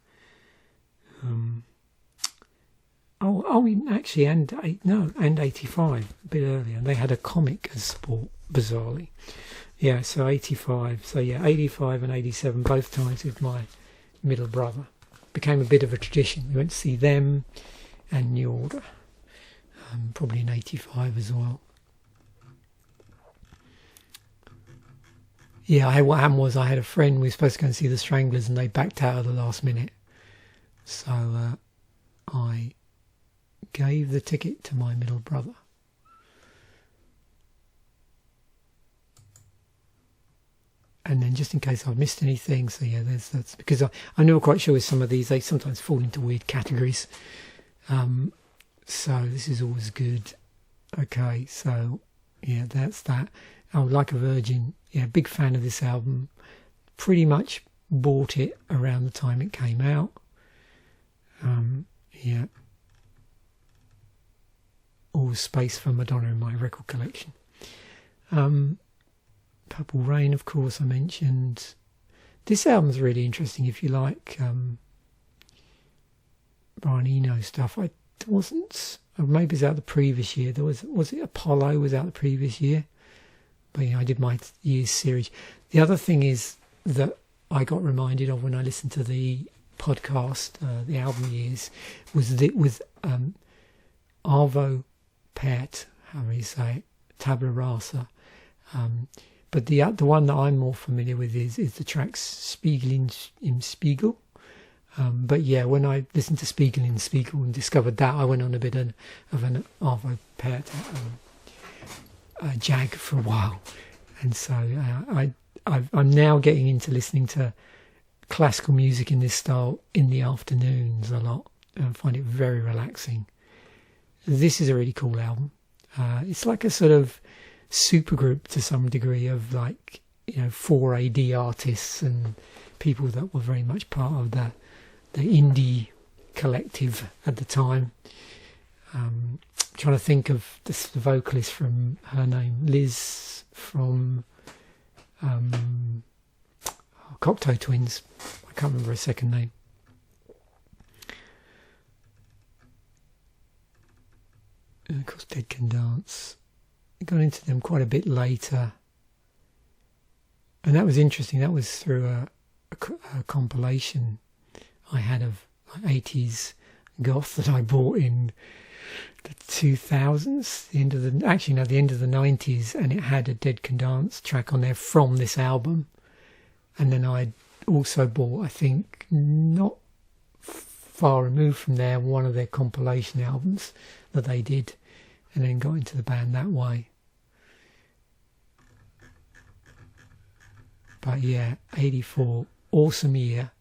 And 85, a bit earlier. They had a comic as sport, bizarrely. Yeah, so 85. So yeah, 85 and 87, both times with my middle brother. Became a bit of a tradition. We went to see them and New Order, probably in 85 as well. Yeah, what happened was I had a friend, we were supposed to go and see the Stranglers, and they backed out at the last minute. So I gave the ticket to my middle brother. And then just in case I've missed anything, so yeah, that's because I'm not quite sure with some of these, they sometimes fall into weird categories. So this is always good. Okay, so yeah, that's that. Oh, Like a Virgin, yeah, big fan of this album. Pretty much bought it around the time it came out. Yeah. Always space for Madonna in my record collection. Purple Rain, of course, I mentioned. This album's really interesting if you like Brian Eno stuff. I wasn't, or maybe it was out the previous year. Was it Apollo was out the previous year? But yeah, I did my year's series. The other thing is that I got reminded of when I listened to the podcast, the album years, was that with Arvo Pärt, how do you say it, Tabula Rasa. But the one that I'm more familiar with is the track Spiegel im Spiegel. But yeah, when I listened to Spiegel im Spiegel and discovered that, I went on a bit of an Arvo Pärt jag for a while. And so I'm now getting into listening to classical music in this style in the afternoons a lot. And I find it very relaxing. This is a really cool album. It's like a sort of supergroup to some degree of, like, 4AD artists and people that were very much part of the indie collective at the time. Trying to think of the vocalist from her name, Liz from Cocteau Twins. I can't remember her second name. And of course, Dead Can Dance. I got into them quite a bit later, and that was interesting. That was through a compilation I had of like 80s goth that I bought in the 2000s, the end of the 90s, and it had a Dead Can Dance track on there from this album. And then I also bought, I think, not far removed from there, one of their compilation albums that they did, and then got into the band that way. But yeah, 84, awesome year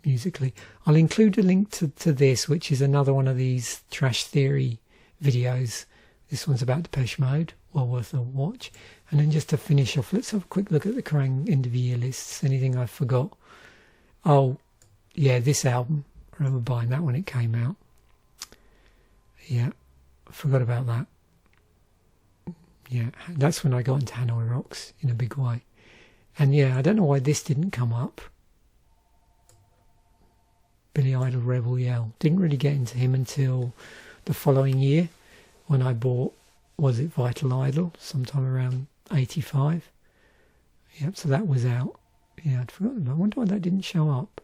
musically. I'll include a link to this, which is another one of these Trash Theory videos. This one's about Depeche Mode, well worth a watch. And then just to finish off, let's have a quick look at the Kerrang end of year lists. Anything I forgot? Oh, yeah, this album. I remember buying that when it came out. Yeah, I forgot about that. Yeah, that's when I got into Hanoi Rocks in a big way. And yeah, I don't know why this didn't come up. Billy Idol Rebel Yell. Didn't really get into him until the following year when I bought, was it Vital Idol, sometime around 85. Yep, so that was out. Yeah, I'd forgotten about it. I wonder why that didn't show up.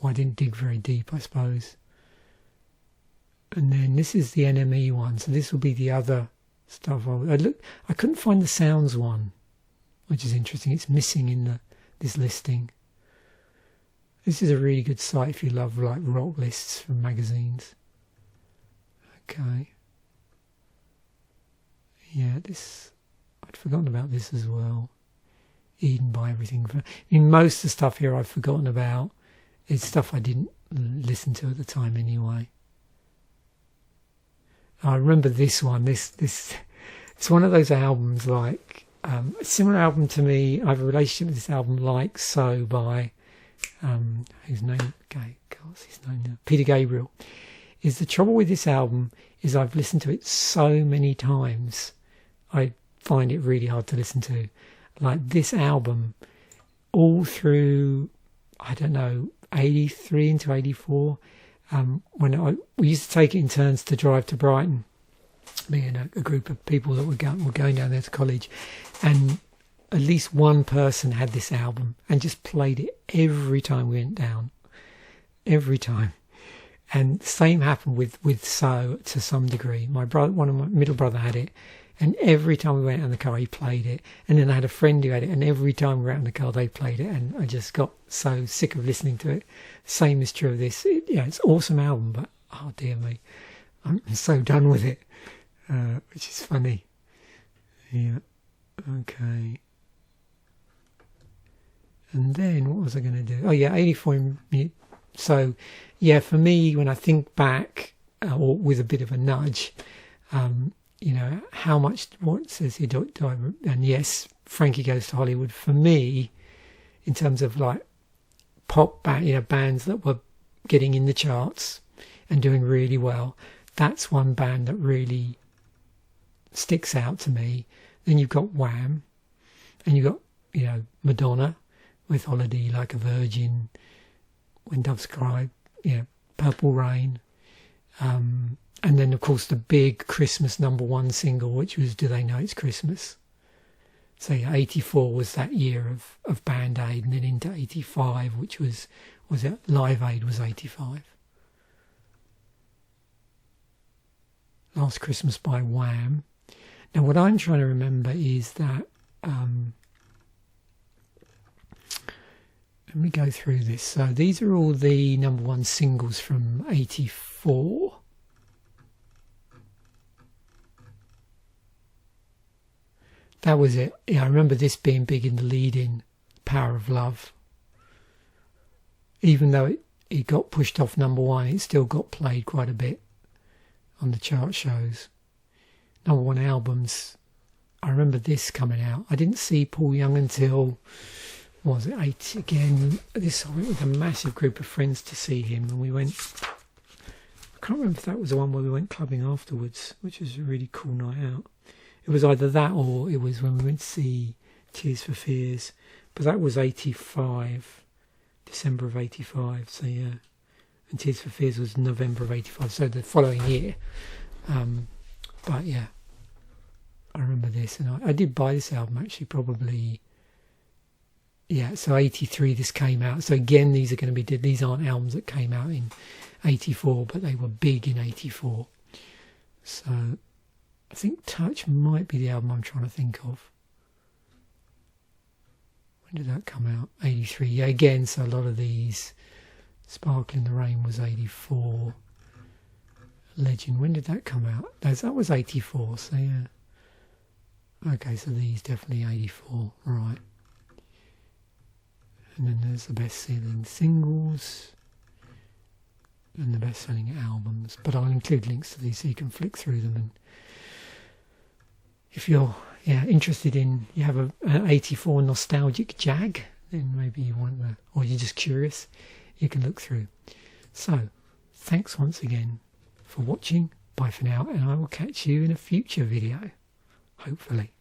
Well, I didn't dig very deep, I suppose. And then this is the NME one, so this will be the other stuff. I couldn't find the Sounds one, which is interesting. It's missing in this listing. This is a really good site if you love like rock lists from magazines. Okay. Yeah, I'd forgotten about this as well. Eden by Everything. I mean, most of the stuff here I've forgotten about. It's stuff I didn't listen to at the time anyway. I remember this one. It's one of those albums like a similar album to me. I have a relationship with this album, Like So, by whose name? What's his name now? Peter Gabriel. Is the trouble with this album is I've listened to it so many times. I find it really hard to listen to. Like this album, all through, I don't know, 83 into 84. When we used to take it in turns to drive to Brighton, me and a group of people that were going down there to college, and at least one person had this album and just played it every time we went down, every time. And the same happened with So to some degree. One of my middle brother had it, And every time we went out in the car, he played it. And then I had a friend who had it, and every time we were out in the car, they played it. And I just got so sick of listening to it. Same is true of this. It's an awesome album, but oh dear me, I'm so done with it, which is funny. Yeah, okay. And then what was I going to do? Oh yeah, 84 minutes. So yeah, for me, when I think back, or with a bit of a nudge, how much, what says he, and yes, Frankie Goes to Hollywood, for me, in terms of like pop bands that were getting in the charts and doing really well, that's one band that really sticks out to me. Then you've got Wham, and you've got, Madonna with Holiday Like a Virgin, When Doves Cry, Purple Rain, and then, of course, the big Christmas #1 single, which was Do They Know It's Christmas? So, 84 was that year of Band Aid, and then into 85, which was it Live Aid was 85. Last Christmas by Wham. Now, what I'm trying to remember is that, let me go through this. So, these are all the #1 singles from 84. That was it. Yeah, I remember this being big in the lead-in, Power of Love. Even though it got pushed off #1, it still got played quite a bit on the chart shows. #1 albums. I remember this coming out. I didn't see Paul Young until, what was it, 80 again. I went with a massive group of friends to see him, and we went, I can't remember if that was the one where we went clubbing afterwards, which was a really cool night out. It was either that or it was when we went to see Tears for Fears. But that was 85, December of 85, so yeah. And Tears for Fears was November of 85, so the following year. But yeah, I remember this. And I did buy this album actually probably, yeah, so 83 this came out. So again, these aren't albums that came out in 84, but they were big in 84. So I think Touch might be the album I'm trying to think of. When did that come out? 83. Yeah, again, so a lot of these. Sparkle in the Rain was 84. Legend, when did that come out? That was 84, so yeah. Okay, so these definitely 84, right. And then there's the best-selling singles and the best-selling albums. But I'll include links to these so you can flick through them, and if you're interested in, you have an 84 nostalgic jag, then maybe you want or you're just curious, you can look through. So, thanks once again for watching. Bye for now, and I will catch you in a future video, hopefully.